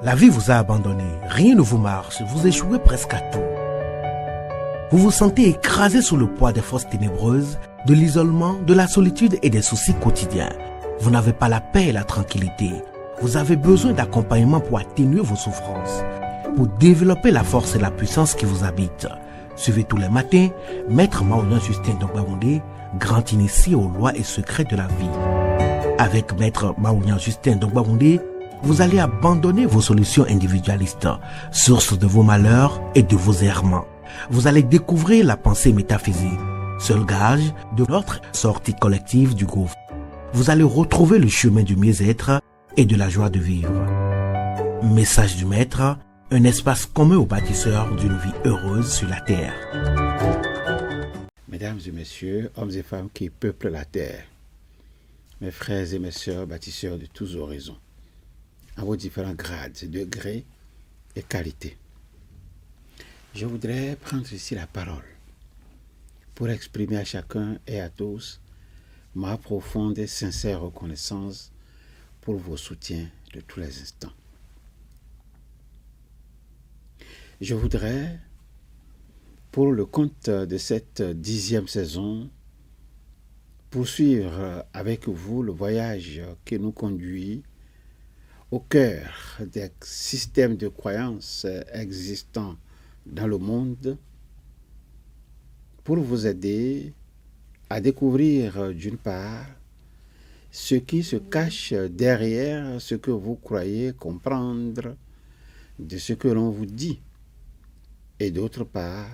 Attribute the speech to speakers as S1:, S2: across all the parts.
S1: La vie vous a abandonné, rien ne vous marche, vous échouez presque à tout. Vous vous sentez écrasé sous le poids des forces ténébreuses, de l'isolement, de la solitude et des soucis quotidiens. Vous n'avez pas la paix et la tranquillité. Vous avez besoin d'accompagnement pour atténuer vos souffrances, pour développer la force et la puissance qui vous habitent. Suivez tous les matins Maître Maouyan Justin Dongbaoundé, grand initié aux lois et secrets de la vie. Avec Maître Maouyan Justin Dongbaoundé, vous allez abandonner vos solutions individualistes, source de vos malheurs et de vos errements. Vous allez découvrir la pensée métaphysique, seul gage de notre sortie collective du gouffre. Vous allez retrouver le chemin du mieux-être et de la joie de vivre. Message du Maître, un espace commun aux bâtisseurs d'une vie heureuse sur la terre.
S2: Mesdames et messieurs, hommes et femmes qui peuplent la terre, mes frères et mes sœurs bâtisseurs de tous horizons, à vos différents grades, degrés et qualités. Je voudrais prendre ici la parole pour exprimer à chacun et à tous ma profonde et sincère reconnaissance pour vos soutiens de tous les instants. Je voudrais, pour le compte de cette 10e saison, poursuivre avec vous le voyage qui nous conduit au cœur des systèmes de croyances existants dans le monde pour vous aider à découvrir d'une part ce qui se cache derrière ce que vous croyez comprendre de ce que l'on vous dit et d'autre part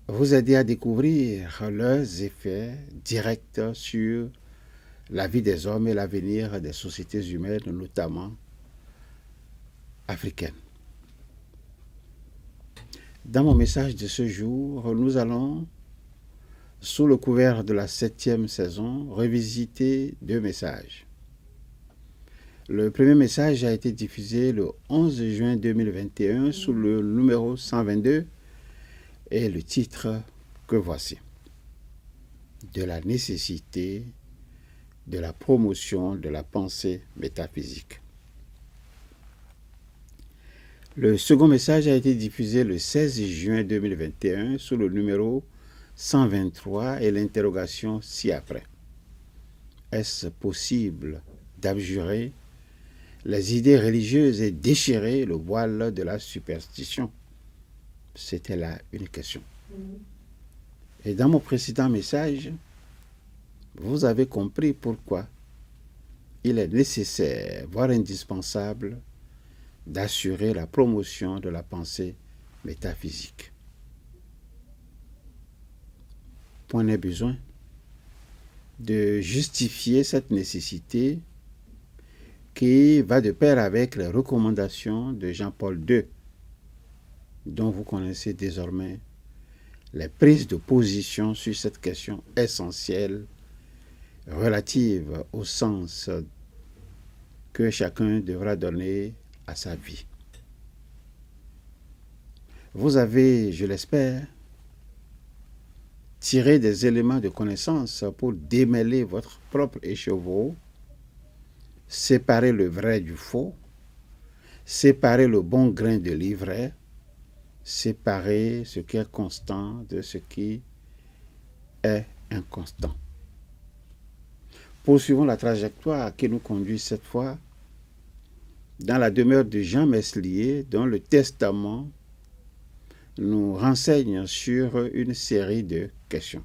S2: vous aider à découvrir leurs effets directs sur la vie des hommes et l'avenir des sociétés humaines, notamment africaines. Dans mon message de ce jour, nous allons, sous le couvert de la 7e saison, revisiter 2 messages. Le premier message a été diffusé le 11 juin 2021 sous le numéro 122 et le titre que voici: de la nécessité de la promotion de la pensée métaphysique. Le second message a été diffusé le 16 juin 2021 sous le numéro 123 et l'interrogation ci-après: est-ce possible d'abjurer les idées religieuses et déchirer le voile de la superstition? C'était là une question. Et dans mon précédent message, vous avez compris pourquoi il est nécessaire, voire indispensable, d'assurer la promotion de la pensée métaphysique. Point n'est besoin de justifier cette nécessité qui va de pair avec les recommandations de Jean-Paul II, dont vous connaissez désormais les prises de position sur cette question essentielle relative au sens que chacun devra donner à sa vie. Vous avez, je l'espère, tiré des éléments de connaissance pour démêler votre propre écheveau, séparer le vrai du faux, séparer le bon grain de l'ivraie, séparer ce qui est constant de ce qui est inconstant. Poursuivons la trajectoire qui nous conduit cette fois dans la demeure de Jean Meslier, dont le testament nous renseigne sur une série de questions.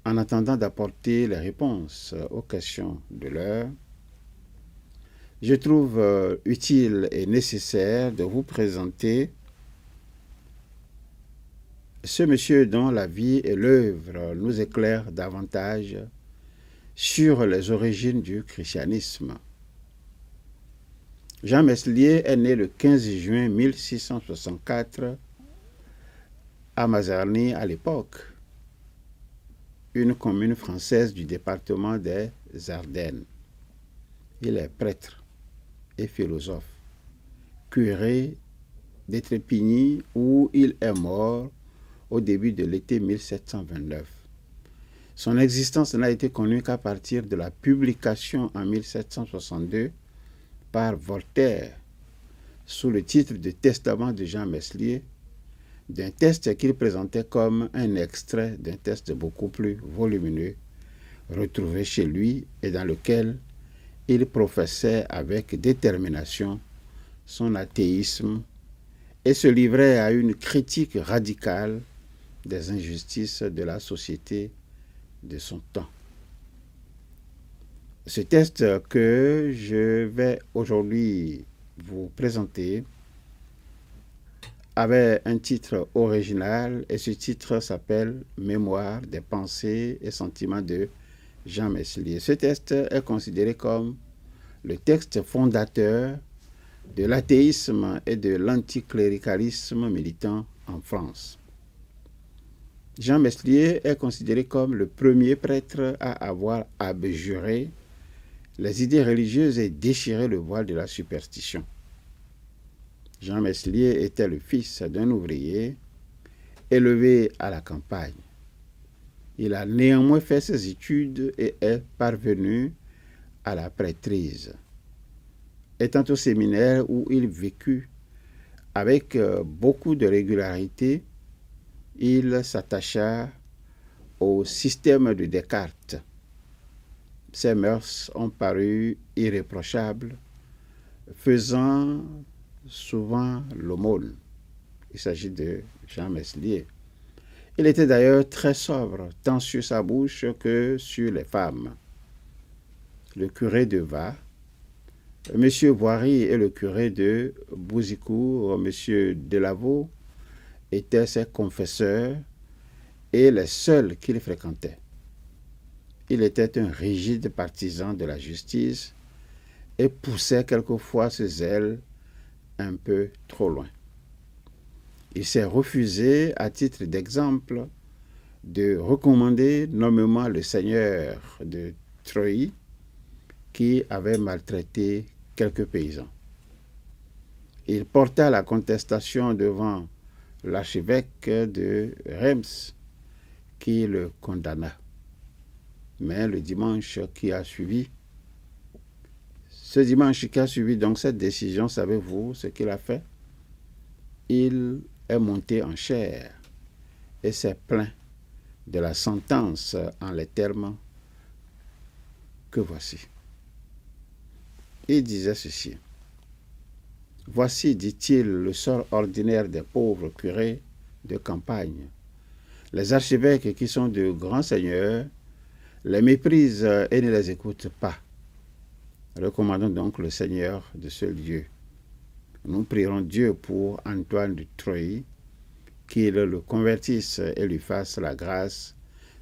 S2: En attendant d'apporter les réponses aux questions de l'heure, je trouve utile et nécessaire de vous présenter ce monsieur dont la vie et l'œuvre nous éclairent davantage sur les origines du christianisme. Jean Meslier est né le 15 juin 1664 à Mazarny à l'époque, une commune française du département des Ardennes. Il est prêtre et philosophe, curé d'Étrépigny où il est mort au début de l'été 1729. Son existence n'a été connue qu'à partir de la publication en 1762 par Voltaire, sous le titre de Testament de Jean Meslier, d'un texte qu'il présentait comme un extrait d'un texte beaucoup plus volumineux, retrouvé chez lui et dans lequel il professait avec détermination son athéisme et se livrait à une critique radicale des injustices de la société de son temps. Ce texte que je vais aujourd'hui vous présenter avait un titre original et ce titre s'appelle « Mémoire des pensées et sentiments de Jean Meslier ». Ce texte est considéré comme le texte fondateur de l'athéisme et de l'anticléricalisme militant en France. Jean Meslier est considéré comme le premier prêtre à avoir abjuré les idées religieuses et déchiré le voile de la superstition. Jean Meslier était le fils d'un ouvrier élevé à la campagne. Il a néanmoins fait ses études et est parvenu à la prêtrise. Étant au séminaire où il vécut avec beaucoup de régularité, il s'attacha au système de Descartes. Ses mœurs ont paru irréprochables, faisant souvent l'aumône. Il s'agit de Jean Meslier. Il était d'ailleurs très sobre, tant sur sa bouche que sur les femmes. Le curé de Va, M. Voiry et le curé de Bouzicourt, M. Delaveau, étaient ses confesseurs et les seuls qu'il fréquentait. Il était un rigide partisan de la justice et poussait quelquefois ses zèles un peu trop loin. Il s'est refusé, à titre d'exemple, de recommander nommément le seigneur de Treuilly qui avait maltraité quelques paysans. Il porta la contestation devant l'archevêque de Reims qui le condamna. Mais le dimanche qui a suivi, donc cette décision, savez-vous ce qu'il a fait? Il est monté en chair et s'est plaint de la sentence en les termes que voici. Il disait ceci. Voici, dit-il, le sort ordinaire des pauvres curés de campagne. Les archevêques qui sont de grands seigneurs les méprisent et ne les écoutent pas. Recommandons donc le Seigneur de ce lieu. Nous prierons Dieu pour Antoine de Treuilly, qu'il le convertisse et lui fasse la grâce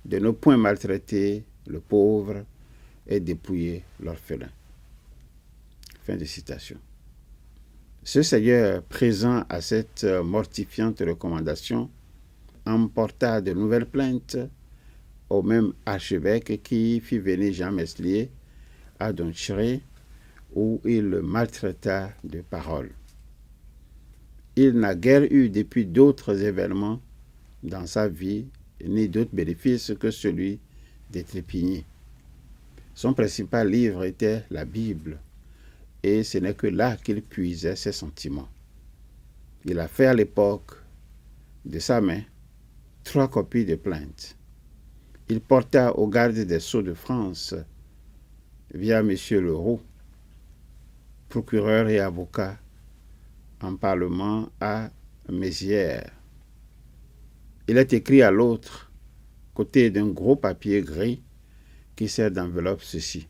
S2: de ne point maltraiter le pauvre et dépouiller l'orphelin. Fin de citation. Ce Seigneur, présent à cette mortifiante recommandation, emporta de nouvelles plaintes au même archevêque qui fit venir Jean Meslier à Donchré, où il le maltraita de paroles. Il n'a guère eu depuis d'autres événements dans sa vie, ni d'autres bénéfices que celui des Trépignés. Son principal livre était la Bible, et ce n'est que là qu'il puisait ses sentiments. Il a fait à l'époque de sa main 3 copies de plaintes. Il porta au garde des Sceaux de France, via M. Leroux, procureur et avocat en Parlement à Mézières. Il est écrit à l'autre côté d'un gros papier gris qui sert d'enveloppe ceci.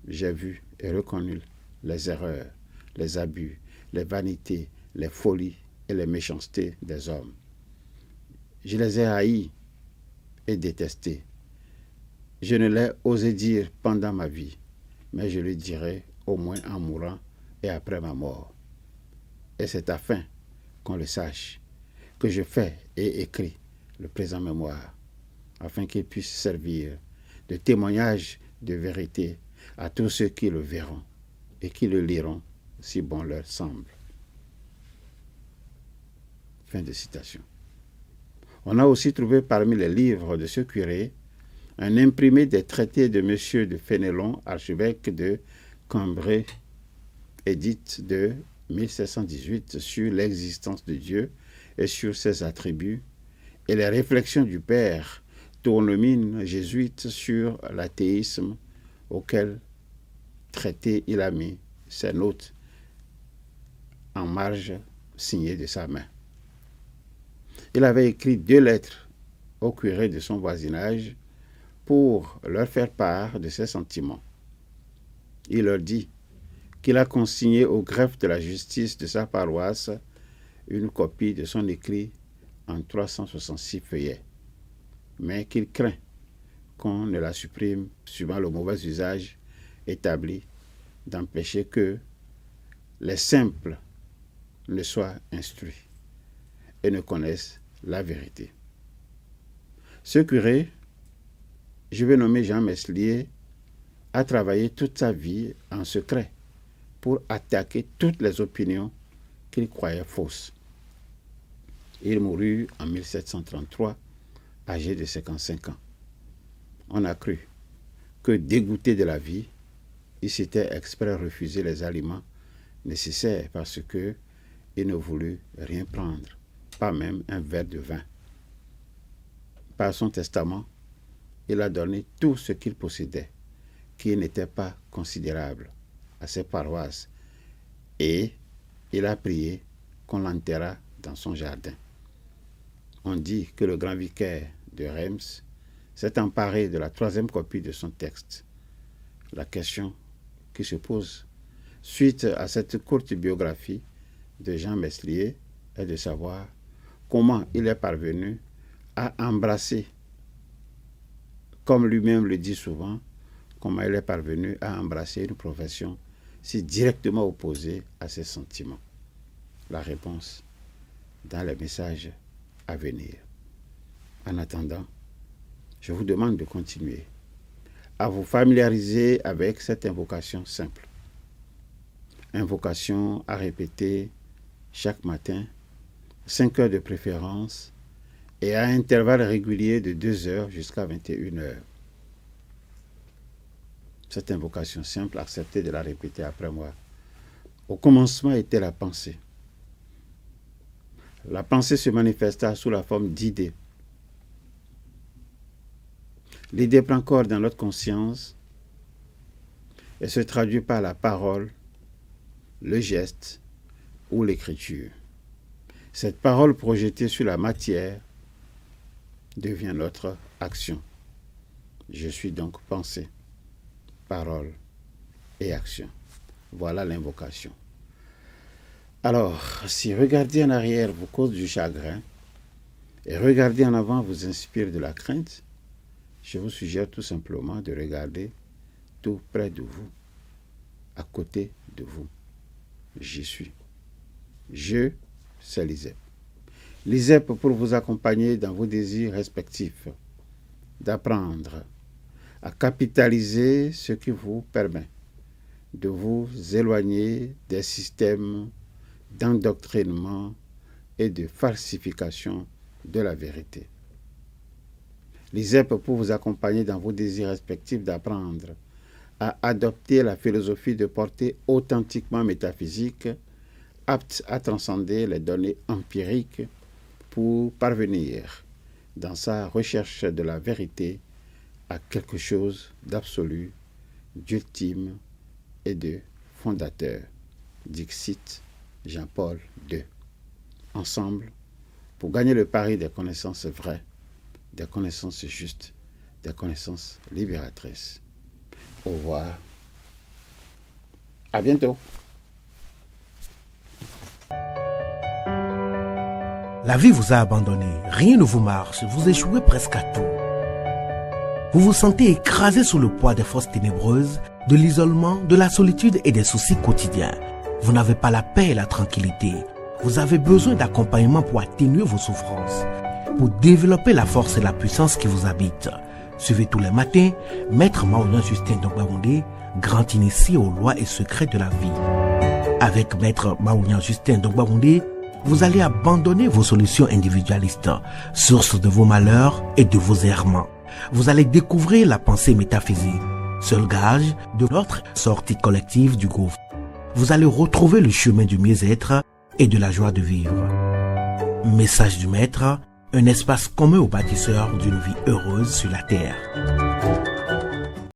S2: J'ai vu et reconnu les erreurs, les abus, les vanités, les folies et les méchancetés des hommes. Je les ai haïs et détestés. Je ne l'ai osé dire pendant ma vie, mais je le dirai au moins en mourant et après ma mort. Et c'est afin qu'on le sache que je fais et écris le présent mémoire, afin qu'il puisse servir de témoignage de vérité à tous ceux qui le verront et qui le liront si bon leur semble. Fin de citation. On a aussi trouvé parmi les livres de ce curé un imprimé des traités de M. de Fénelon, archevêque de Cambrai, édit de 1718 sur l'existence de Dieu et sur ses attributs, et les réflexions du père Tournemine, jésuite, sur l'athéisme, auquel traité il a mis ses notes en marge signées de sa main. Il avait écrit 2 lettres au curé de son voisinage pour leur faire part de ses sentiments. Il leur dit qu'il a consigné au greffe de la justice de sa paroisse une copie de son écrit en 366 feuillets, mais qu'il craint qu'on ne la supprime suivant le mauvais usage établi d'empêcher que les simples ne soient instruits et ne connaissent la vérité. Ce curé, je vais nommer Jean Meslier, a travaillé toute sa vie en secret pour attaquer toutes les opinions qu'il croyait fausses. Il mourut en 1733, âgé de 55 ans. On a cru que, dégoûté de la vie, il s'était exprès refusé les aliments nécessaires parce que il ne voulut rien prendre, pas même un verre de vin. Par son testament, il a donné tout ce qu'il possédait, qui n'était pas considérable, à ses paroisses, et il a prié qu'on l'enterrât dans son jardin. On dit que le grand vicaire de Reims s'est emparé de la 3e copie de son texte. La question qui se pose, suite à cette courte biographie de Jean Meslier, est de savoir comment il est parvenu à embrasser, comme lui-même le dit souvent, comment il est parvenu à embrasser une profession si directement opposée à ses sentiments. La réponse dans les messages à venir. En attendant, je vous demande de continuer à vous familiariser avec cette invocation simple. Invocation à répéter chaque matin, 5 heures de préférence, et à intervalles réguliers de 2 heures jusqu'à 21 heures. Cette invocation simple, acceptez de la répéter après moi. Au commencement était la pensée. La pensée se manifesta sous la forme d'idées. L'idée prend corps dans notre conscience et se traduit par la parole, le geste ou l'écriture. Cette parole projetée sur la matière devient notre action. Je suis donc pensée, parole et action. Voilà l'invocation. Alors, si regarder en arrière vous cause du chagrin et regarder en avant vous inspire de la crainte, je vous suggère tout simplement de regarder tout près de vous, à côté de vous. J'y suis. Je, c'est l'ISEP. L'ISEP pour vous accompagner dans vos désirs respectifs, d'apprendre à capitaliser ce qui vous permet de vous éloigner des systèmes d'endoctrinement et de falsification de la vérité. L'ISEP pour vous accompagner dans vos désirs respectifs d'apprendre à adopter la philosophie de portée authentiquement métaphysique, apte à transcender les données empiriques pour parvenir, dans sa recherche de la vérité, à quelque chose d'absolu, d'ultime et de fondateur. Dixit Jean-Paul II. Ensemble, pour gagner le pari des connaissances vraies, des connaissances justes, des connaissances libératrices. Au revoir. À bientôt.
S1: La vie vous a abandonné, rien ne vous marche, vous échouez presque à tout. Vous vous sentez écrasé sous le poids des forces ténébreuses, de l'isolement, de la solitude et des soucis quotidiens. Vous n'avez pas la paix et la tranquillité. Vous avez besoin d'accompagnement pour atténuer vos souffrances, pour développer la force et la puissance qui vous habitent. Suivez tous les matins Maître Maouyan Justin Dongbaoundé, grand initié aux lois et secrets de la vie. Avec Maître Maouyan Justin Dongbaoundé, vous allez abandonner vos solutions individualistes, source de vos malheurs et de vos errements. Vous allez découvrir la pensée métaphysique, seul gage de notre sortie collective du gouffre. Vous allez retrouver le chemin du mieux-être et de la joie de vivre. Message du Maître, un espace commun aux bâtisseurs d'une vie heureuse sur la terre.